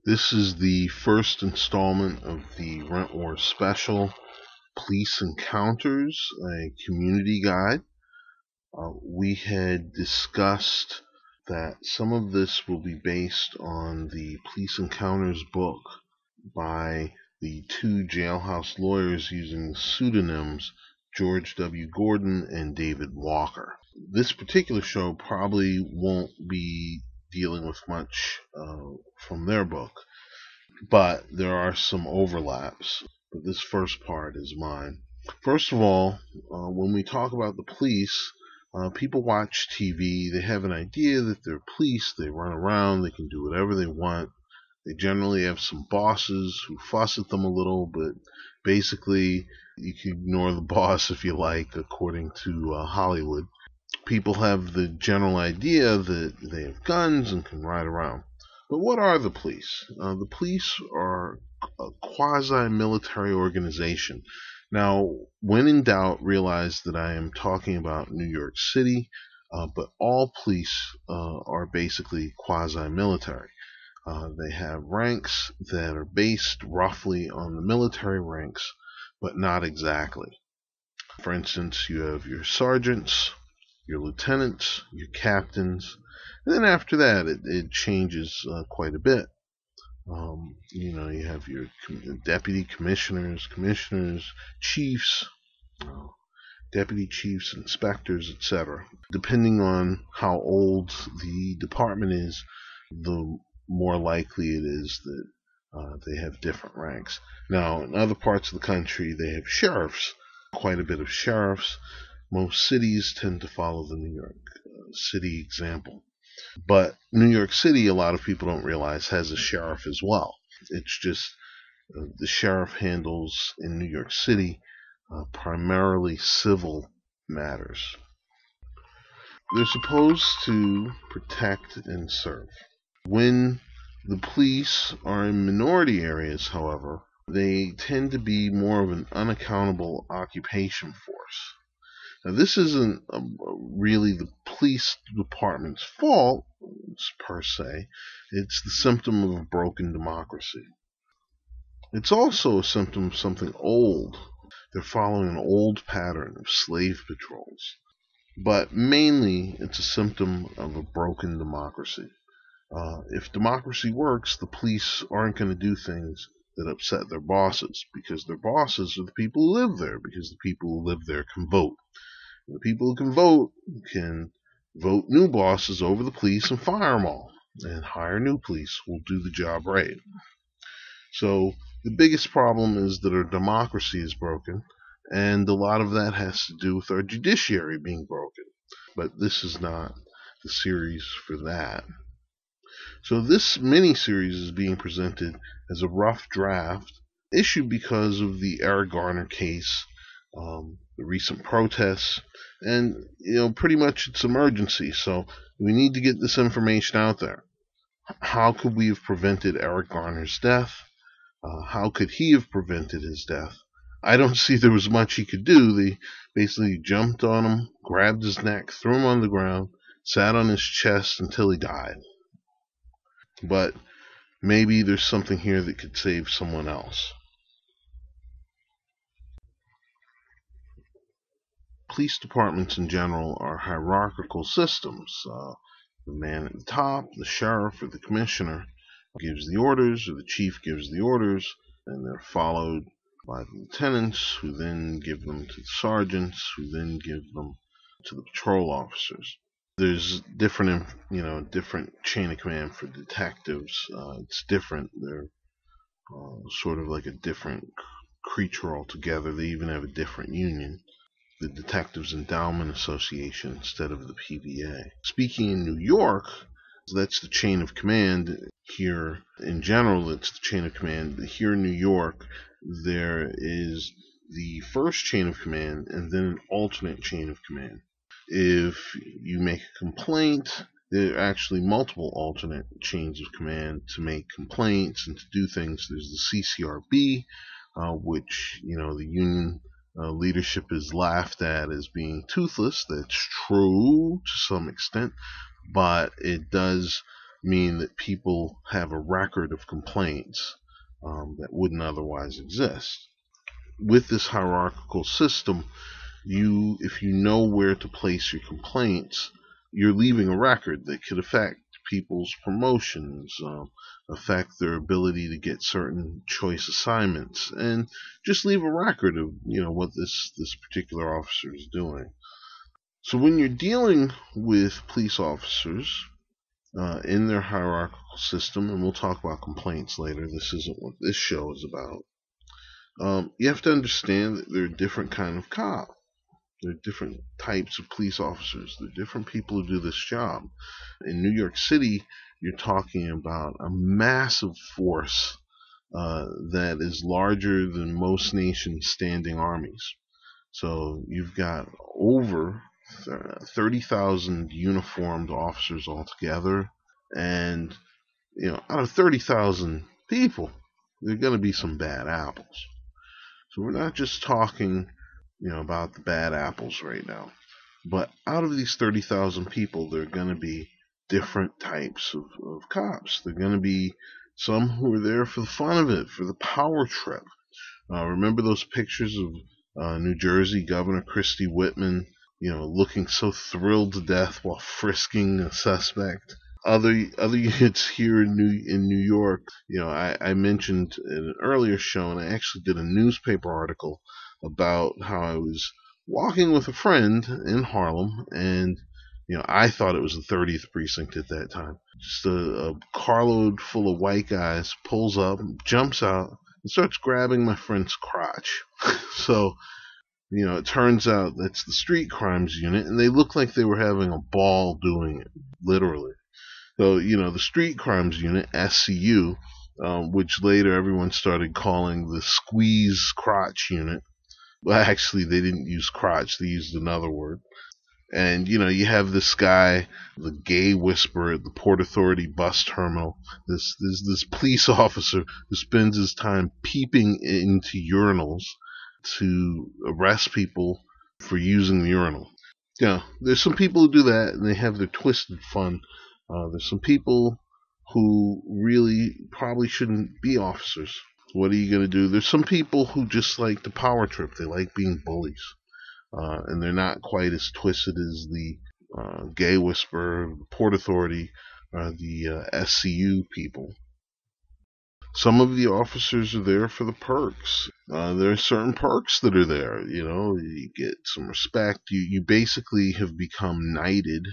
This is the first installment of the Rent Wars special, Police Encounters, a community guide. We had discussed that some of this will be based on the Police Encounters book by the two jailhouse lawyers using pseudonyms George W. Gordon and David Walker. This particular show probably won't be dealing with much from their book, but there are some overlaps. But this first part is mine. First of all, when we talk about the police, people watch TV, they have an idea that they're police, they run around, they can do whatever they want. They generally have some bosses who fuss at them a little, but basically you can ignore the boss if you like, according to Hollywood. People have the general idea that they have guns and can ride around. But what are the police? The police are a quasi-military organization. Now, when in doubt, realize that I am talking about New York City, but all police are basically quasi-military. They have ranks that are based roughly on the military ranks, but not exactly. For instance, you have your sergeants, your lieutenants, your captains, and then after that it changes quite a bit. You have your deputy commissioners, chiefs, deputy chiefs, inspectors, etc. Depending on how old the department is, the more likely it is that they have different ranks. Now, in other parts of the country, they have sheriffs, quite a bit of sheriffs. Most cities tend to follow the New York City example. But New York City, a lot of people don't realize, has a sheriff as well. It's just the sheriff handles in New York City primarily civil matters. They're supposed to protect and serve. When the police are in minority areas, however, they tend to be more of an unaccountable occupation force. Now, this isn't really the police department's fault, per se. It's the symptom of a broken democracy. It's also a symptom of something old. They're following an old pattern of slave patrols. But mainly, it's a symptom of a broken democracy. If democracy works, the police aren't going to do things that upset their bosses, because their bosses are the people who live there, because the people who live there can vote. The people who can vote new bosses over the police and fire them all, and hire new police who will do the job right. So the biggest problem is that our democracy is broken, and a lot of that has to do with our judiciary being broken. But this is not the series for that. So this mini-series is being presented as a rough draft, issued because of the Eric Garner case, the recent protests, and pretty much it's emergency. So we need to get this information out there. How could we have prevented Eric Garner's death? How could he have prevented his death? I don't see there was much he could do. They basically jumped on him, grabbed his neck, threw him on the ground, sat on his chest until he died. But maybe there's something here that could save someone else. Police departments in general are hierarchical systems. The man at the top, the sheriff or the commissioner, gives the orders, or the chief gives the orders, and they're followed by the lieutenants, who then give them to the sergeants, who then give them to the patrol officers. There's different chain of command for detectives. It's different. They're sort of like a different creature altogether. They even have a different union, the Detectives Endowment Association, instead of the PVA. Speaking in New York, that's the chain of command. Here, in general, it's the chain of command. Here in New York, there is the first chain of command and then an alternate chain of command. If you make a complaint, there are actually multiple alternate chains of command to make complaints and to do things. There's the CCRB, which, the union leadership is laughed at as being toothless. That's true to some extent, but it does mean that people have a record of complaints that wouldn't otherwise exist. With this hierarchical system, if you know where to place your complaints, you're leaving a record that could affect people's promotions, affect their ability to get certain choice assignments, and just leave a record of what this particular officer is doing. So when you're dealing with police officers in their hierarchical system, and we'll talk about complaints later, this isn't what this show is about, you have to understand that there are different kind of cops. There are different types of police officers. There are different people who do this job. In New York City, you're talking about a massive force that is larger than most nations' standing armies. So you've got over 30,000 uniformed officers altogether, and out of 30,000 people, there are going to be some bad apples. So we're not just talking about the bad apples right now. But out of these 30,000 people, there are going to be different types of cops. There are going to be some who are there for the fun of it, for the power trip. Remember those pictures of New Jersey Governor Christie Whitman, looking so thrilled to death while frisking a suspect? Other units here in New York, I mentioned in an earlier show, and I actually did a newspaper article about how I was walking with a friend in Harlem, and I thought it was the 30th precinct at that time. Just a carload full of white guys pulls up, jumps out, and starts grabbing my friend's crotch. So, it turns out that's the street crimes unit, and they looked like they were having a ball doing it, literally. So, the street crimes unit, SCU, which later everyone started calling the squeeze crotch unit. Well, actually, they didn't use crotch. They used another word. And, you have this guy, the gay whisperer at the Port Authority bus terminal, this police officer who spends his time peeping into urinals to arrest people for using the urinal. There's some people who do that, and they have their twisted fun. There's some people who really probably shouldn't be officers. What are you going to do? There's some people who just like the power trip. They like being bullies. And they're not quite as twisted as the gay whisperer, the Port Authority, the SCU people. Some of the officers are there for the perks. There are certain perks that are there. You get some respect. You basically have become knighted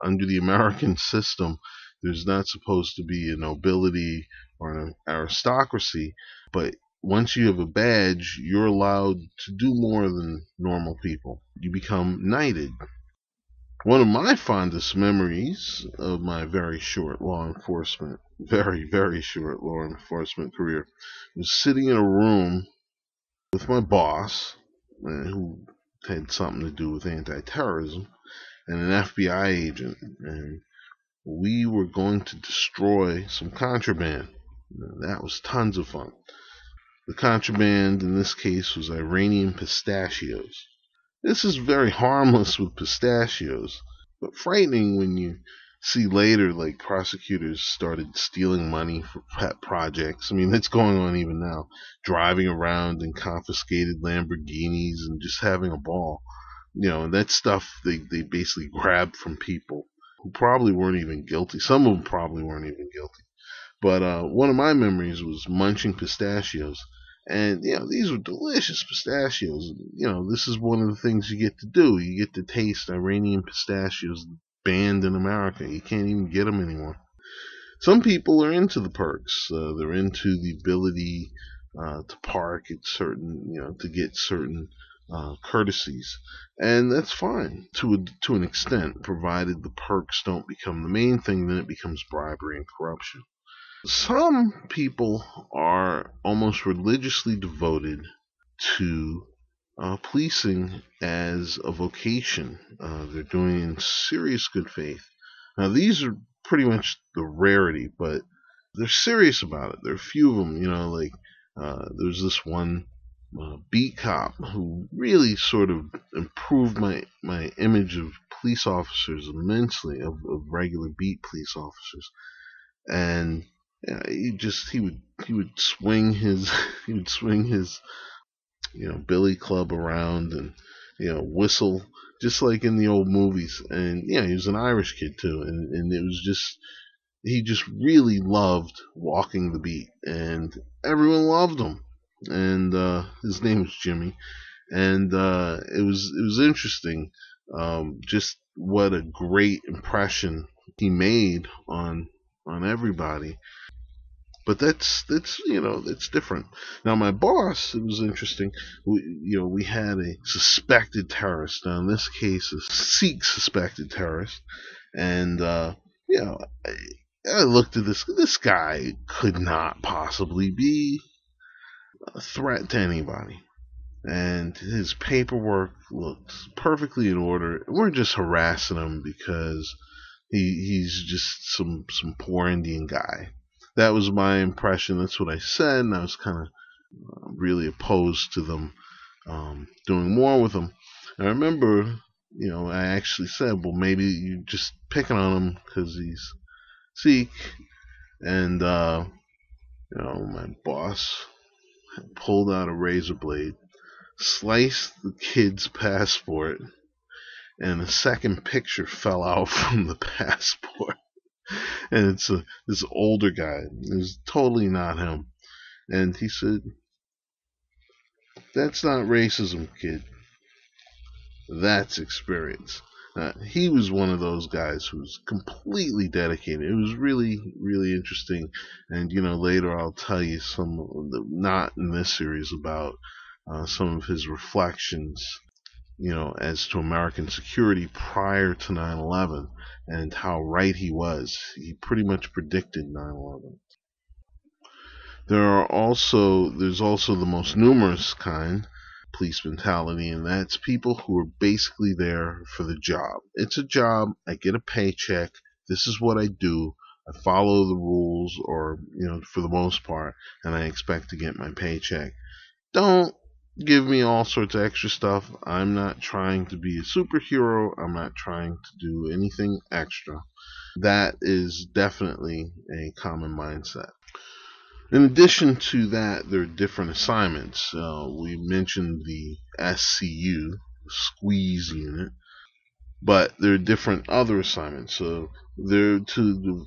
under the American system. There's not supposed to be a nobility or an aristocracy, but once you have a badge, you're allowed to do more than normal people. You become knighted. One of my fondest memories of my very, very short law enforcement career was sitting in a room with my boss, who had something to do with anti-terrorism, and an FBI agent, and we were going to destroy some contraband. That was tons of fun. The contraband in this case was Iranian pistachios. This is very harmless with pistachios, but frightening when you see later, like, prosecutors started stealing money for pet projects. I mean, that's going on even now. Driving around in confiscated Lamborghinis and just having a ball. And that stuff they basically grabbed from people who probably weren't even guilty. Some of them probably weren't even guilty. But one of my memories was munching pistachios. And, these were delicious pistachios. This is one of the things you get to do. You get to taste Iranian pistachios banned in America. You can't even get them anymore. Some people are into the perks. They're into the ability to park at certain, to get certain courtesies. And that's fine to an extent, provided the perks don't become the main thing. Then it becomes bribery and corruption. Some people are almost religiously devoted to policing as a vocation. They're doing it in serious good faith. Now, these are pretty much the rarity, but they're serious about it. There are a few of them, there's this one beat cop who really sort of improved my image of police officers immensely, of regular beat police officers. and he would swing his he would swing his billy club around and whistle just like in the old movies. And yeah, he was an Irish kid too, and it was just he just really loved walking the beat, and everyone loved him. And his name was Jimmy, and it was interesting, just what a great impression he made on everybody. But that's different. Now my boss, it was interesting. We had a suspected terrorist. Now in this case, a Sikh suspected terrorist, and you know, I looked at this guy could not possibly be a threat to anybody. And his paperwork looked perfectly in order. We're just harassing him because he's just some poor Indian guy. That was my impression. That's what I said, and I was kind of really opposed to them doing more with him. I remember, I actually said, well, maybe you're just picking on him because he's Sikh, and my boss pulled out a razor blade, sliced the kid's passport, and a second picture fell out from the passport. And it's this older guy. It's totally not him. And he said, "That's not racism, kid. That's experience." He was one of those guys who's completely dedicated. It was really, really interesting. And later I'll tell you some, not in this series, about some of his reflections as to American security prior to 9/11 and how right he was. He pretty much predicted 9/11. There's also the most numerous kind, police mentality, and that's people who are basically there for the job. It's a job. I get a paycheck. This is what I do. I follow the rules, or for the most part, and I expect to get my paycheck. Don't give me all sorts of extra stuff. I'm not trying to be a superhero. I'm not trying to do anything extra. That is definitely a common mindset. In addition to that, there are different assignments. We mentioned the SCU, Squeeze Unit, but there are different other assignments. So they're to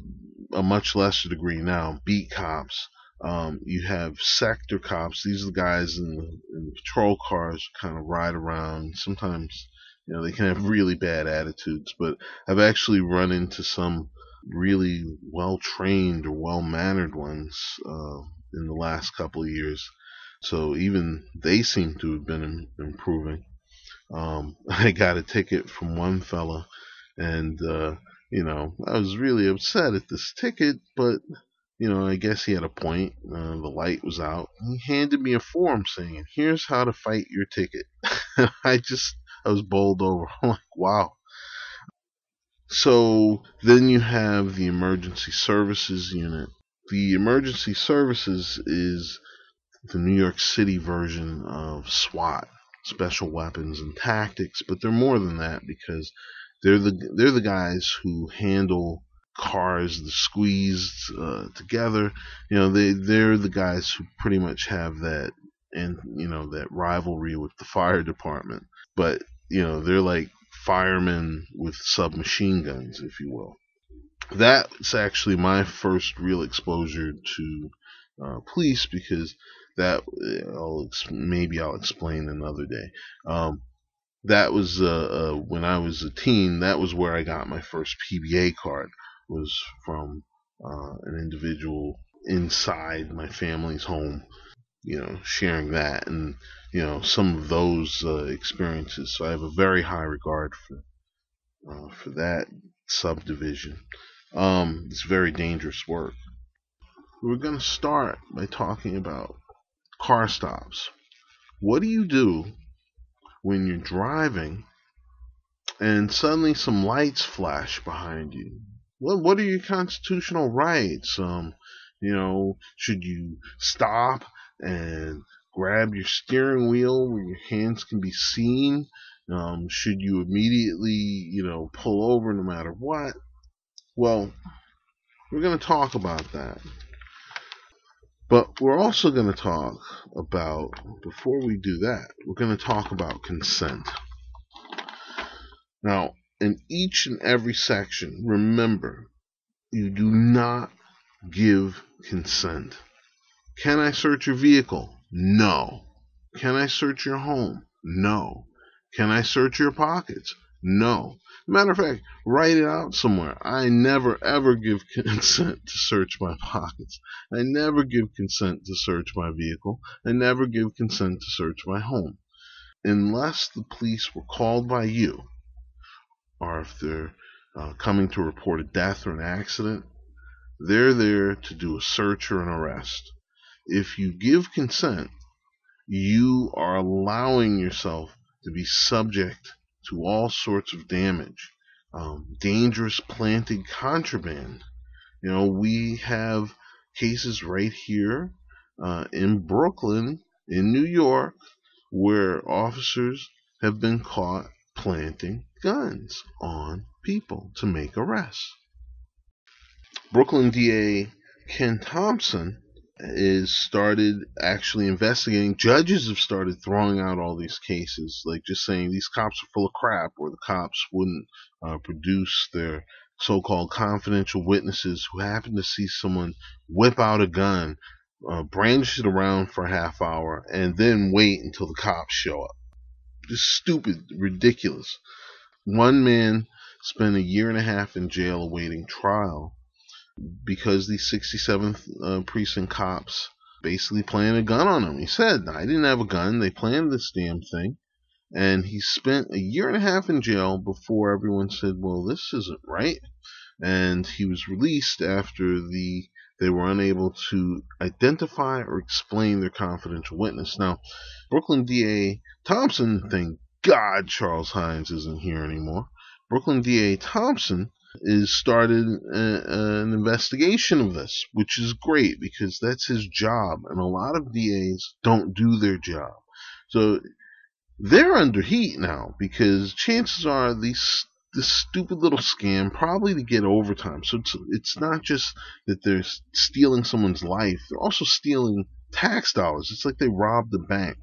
a much lesser degree now beat cops. You have sector cops. These are the guys in the patrol cars, kind of ride around. Sometimes they can have really bad attitudes, but I've actually run into some really well trained or well mannered ones in the last couple of years. So even they seem to have been improving. I got a ticket from one fella, and I was really upset at this ticket, but I guess he had a point. The light was out. He handed me a form saying, "Here's how to fight your ticket." I was bowled over. I'm like, wow. So then you have the emergency services unit. The emergency services is the New York City version of SWAT, special weapons and tactics, but they're more than that because they're the guys who handle cars that squeezed together. They're the guys who pretty much have that, and that rivalry with the fire department. But they're like firemen with submachine guns, if you will. That's actually my first real exposure to police, because that maybe I'll explain another day. That was when I was a teen. That was where I got my first PBA card. Was from an individual inside my family's home. Sharing that and some of those experiences. So I have a very high regard for that subdivision. It's very dangerous work. We're going to start by talking about car stops. What do you do when you're driving and suddenly some lights flash behind you? What are your constitutional rights? Should you stop and grab your steering wheel where your hands can be seen? Should you immediately, pull over no matter what? Well, We're going to talk about that. But we're also going to talk about, before we do that, we're going to talk about consent. Now, in each and every section, remember, you do not give consent. Can I search your vehicle? No. Can I search your home? No. Can I search your pockets? No. Matter of fact, write it out somewhere. I never ever give consent to search my pockets. I never give consent to search my vehicle. I never give consent to search my home. Unless the police were called by you, or if they're coming to report a death or an accident, they're there to do a search or an arrest. If you give consent, you are allowing yourself to be subject to all sorts of damage, dangerous planted contraband. We have cases right here in Brooklyn, in New York, where officers have been caught planting guns on people to make arrests. Brooklyn DA Ken Thompson is started actually investigating. Judges have started throwing out all these cases, like just saying these cops are full of crap, or the cops wouldn't produce their so-called confidential witnesses who happen to see someone whip out a gun, brandish it around for a half hour, and then wait until the cops show up. Just stupid, ridiculous. One man spent a year and a half in jail awaiting trial because these 67th precinct cops basically planted a gun on him. He said, I didn't have a gun. They planted this damn thing. And he spent a year and a half in jail before everyone said, well, this isn't right. And he was released after they were unable to identify or explain their confidential witness. Now, Brooklyn DA Thompson, thank God Charles Hines isn't here anymore. Brooklyn DA Thompson is started an investigation of this, which is great because that's his job, and a lot of DAs don't do their job. So they're under heat now because chances are this stupid little scam, probably to get overtime. So it's not just that they're stealing someone's life, they're also stealing tax dollars. It's like they robbed the bank.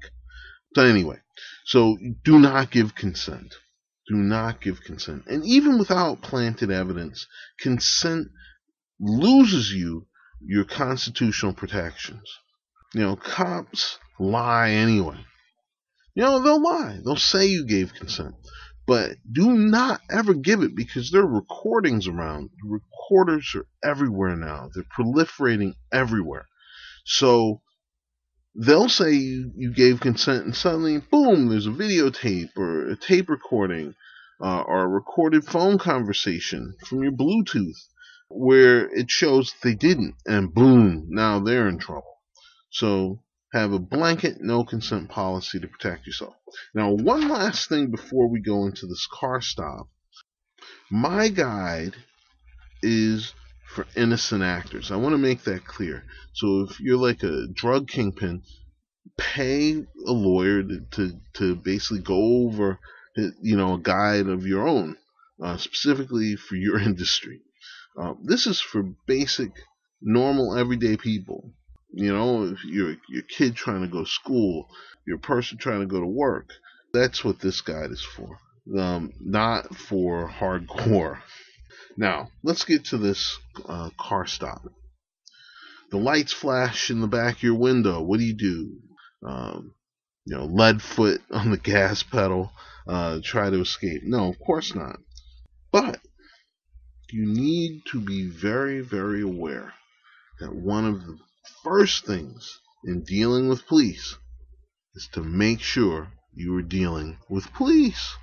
So anyway, so do not give consent. Do not give consent. And even without planted evidence, consent loses you your constitutional protections. Cops lie anyway. They'll lie. They'll say you gave consent. But do not ever give it, because there are recordings around. Recorders are everywhere now. They're proliferating everywhere. So they'll say you gave consent, and suddenly, boom, there's a videotape or a tape recording or a recorded phone conversation from your Bluetooth where it shows they didn't, and boom, now they're in trouble. So have a blanket no consent policy to protect yourself. Now, one last thing before we go into this car stop. My guide is for innocent actors. I want to make that clear. So if you're like a drug kingpin, pay a lawyer to basically go over a guide of your own, specifically for your industry. This is for basic, normal, everyday people. If you're your kid trying to go to school, your person trying to go to work, that's what this guide is for. Not for hardcore. Now, let's get to this car stop. The lights flash in the back of your window. What do? Lead foot on the gas pedal, try to escape. No, of course not. But you need to be very, very aware that one of the first things in dealing with police is to make sure you are dealing with police.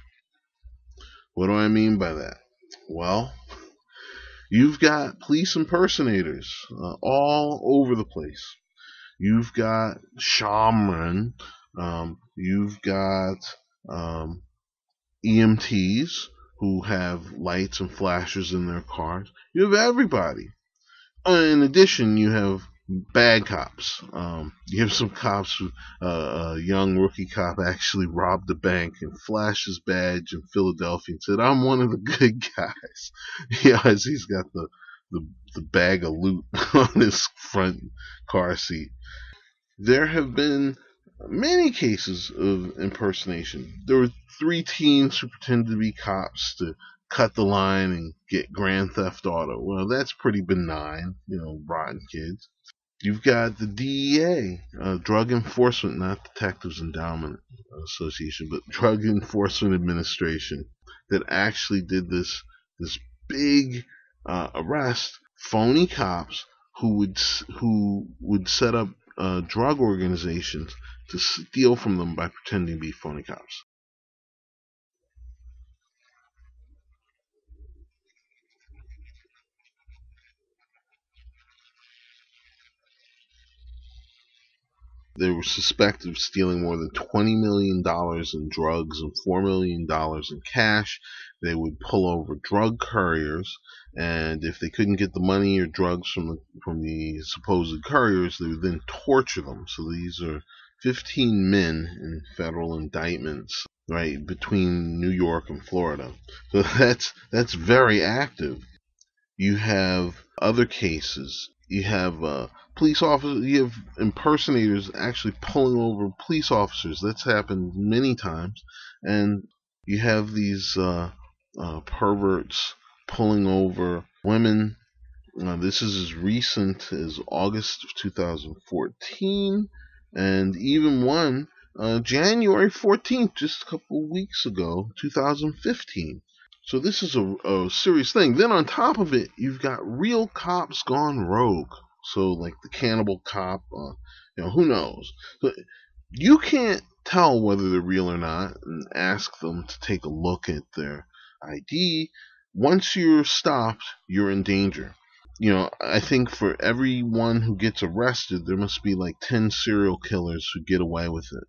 What do I mean by that? Well, you've got police impersonators all over the place. You've got shaman, you've got EMTs who have lights and flashers in their cars. You have everybody. In addition, you have bad cops. You have some cops who, a young rookie cop actually robbed a bank and flashed his badge in Philadelphia and said, I'm one of the good guys. Yes, he's got the the bag of loot on his front car seat. There have been many cases of impersonation. There were three teens who pretended to be cops to cut the line and get Grand Theft Auto. Well, that's pretty benign, rotten kids. You've got the DEA, Drug Enforcement, not Detectives Endowment Association, but Drug Enforcement Administration, that actually did this big arrest. Phony cops who would set up drug organizations to steal from them by pretending to be phony cops. They were suspected of stealing more than $20 million in drugs and $4 million in cash. They would pull over drug couriers, and if they couldn't get the money or drugs from the supposed couriers, they would then torture them. So these are 15 men in federal indictments, right, between New York and Florida. So that's very active. You have other cases. You have police officers. You have impersonators actually pulling over police officers. That's happened many times. And you have these perverts pulling over women. This is as recent as August of 2014, and even one January 14th, just a couple of weeks ago, 2015. So this is a serious thing. Then on top of it, you've got real cops gone rogue. So like the cannibal cop, who knows? So you can't tell whether they're real or not and ask them to take a look at their ID. Once you're stopped, you're in danger. I think for everyone who gets arrested, there must be like 10 serial killers who get away with it.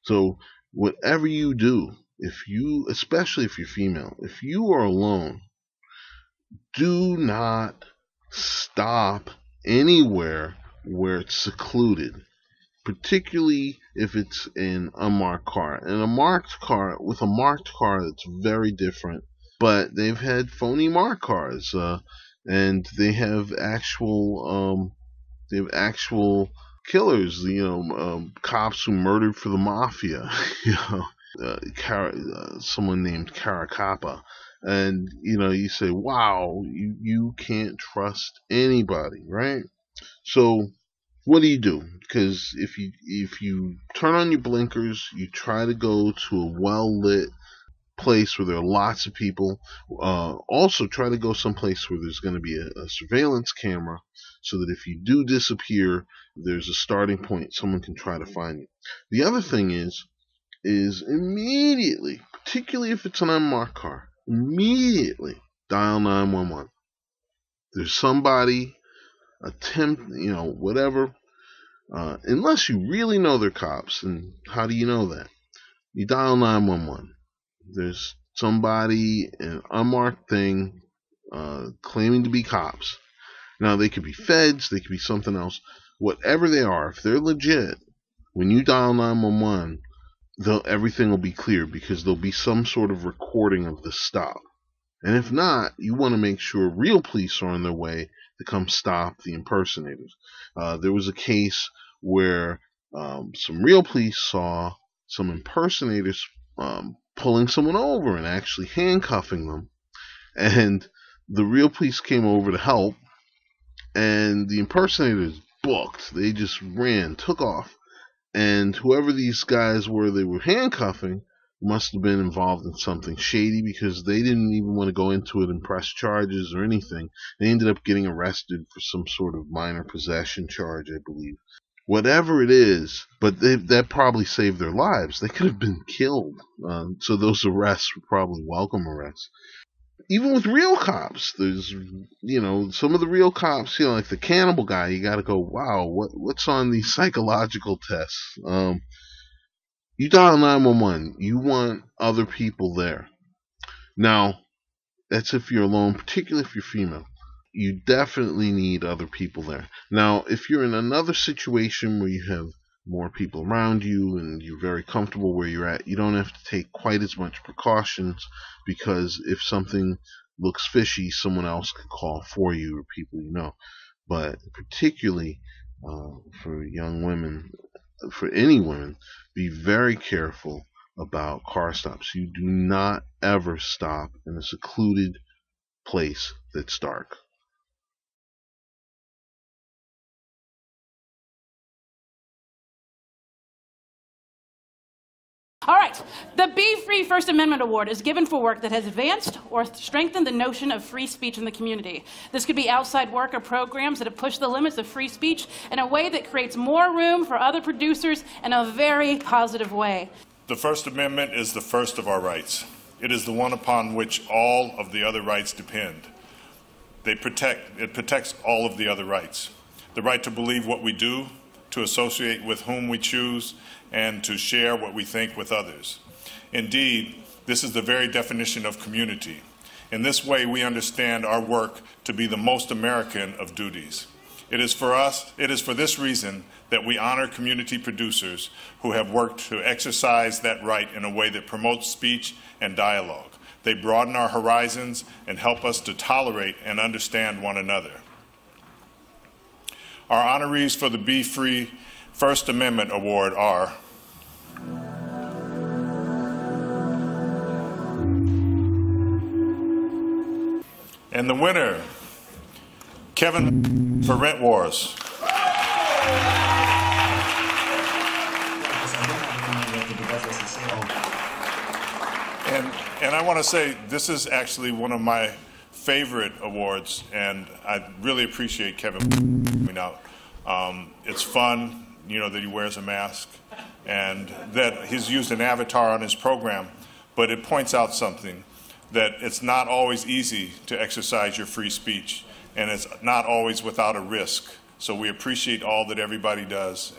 So whatever you do, especially if you're female, if you are alone, do not stop anywhere where it's secluded, particularly if it's an unmarked car. And with a marked car, it's very different. But they've had phony marked cars, and they have actual killers. Cops who murdered for the mafia. Someone named Caracappa. And you say, wow, you can't trust anybody, right? So what do you do? Because if you turn on your blinkers, you try to go to a well lit place where there are lots of people. Also, try to go someplace where there's going to be a surveillance camera, so that if you do disappear, there's a starting point. Someone can try to find you. The other thing is immediately, particularly if it's an unmarked car, immediately dial 911. There's somebody whatever. Unless you really know they're cops, and how do you know that? You dial 911. There's somebody in an unmarked thing claiming to be cops. Now, they could be feds, they could be something else. Whatever they are, if they're legit, when you dial 911, everything will be clear, because there'll be some sort of recording of the stop. And if not, you want to make sure real police are on their way to come stop the impersonators. There was a case where some real police saw some impersonators pulling someone over and actually handcuffing them. And the real police came over to help, and the impersonators booked. They just ran, took off. And whoever these guys were they were handcuffing must have been involved in something shady, because they didn't even want to go into it and press charges or anything. They ended up getting arrested for some sort of minor possession charge, I believe. Whatever it is, but that probably saved their lives. They could have been killed. So those arrests were probably welcome arrests. Even with real cops, there's, some of the real cops, like the cannibal guy, you got to go, wow, what's on these psychological tests? You dial 911. You want other people there. Now, that's if you're alone, particularly if you're female. You definitely need other people there. Now, if you're in another situation where you have more people around you and you're very comfortable where you're at, you don't have to take quite as much precautions, because if something looks fishy, someone else could call for you or people you know. But particularly for young women, for any women, be very careful about car stops. You do not ever stop in a secluded place that's dark. All right, the Be Free First Amendment Award is given for work that has advanced or strengthened the notion of free speech in the community. This could be outside work or programs that have pushed the limits of free speech in a way that creates more room for other producers in a very positive way. The First Amendment is the first of our rights. It is the one upon which all of the other rights depend. It protects all of the other rights. The right to believe what we do, to associate with whom we choose, and to share what we think with others. Indeed, this is the very definition of community. In this way, we understand our work to be the most American of duties. It is for this reason that we honor community producers who have worked to exercise that right in a way that promotes speech and dialogue. They broaden our horizons and help us to tolerate and understand one another. Our honorees for the Be Free First Amendment Award are and the winner, Kevin for Rent Wars. And I want to say this is actually one of my favorite awards, and I really appreciate Kevin coming out. It's fun, you know, that he wears a mask and that he's used an avatar on his program, but it points out something, that it's not always easy to exercise your free speech, and it's not always without a risk. So we appreciate all that everybody does.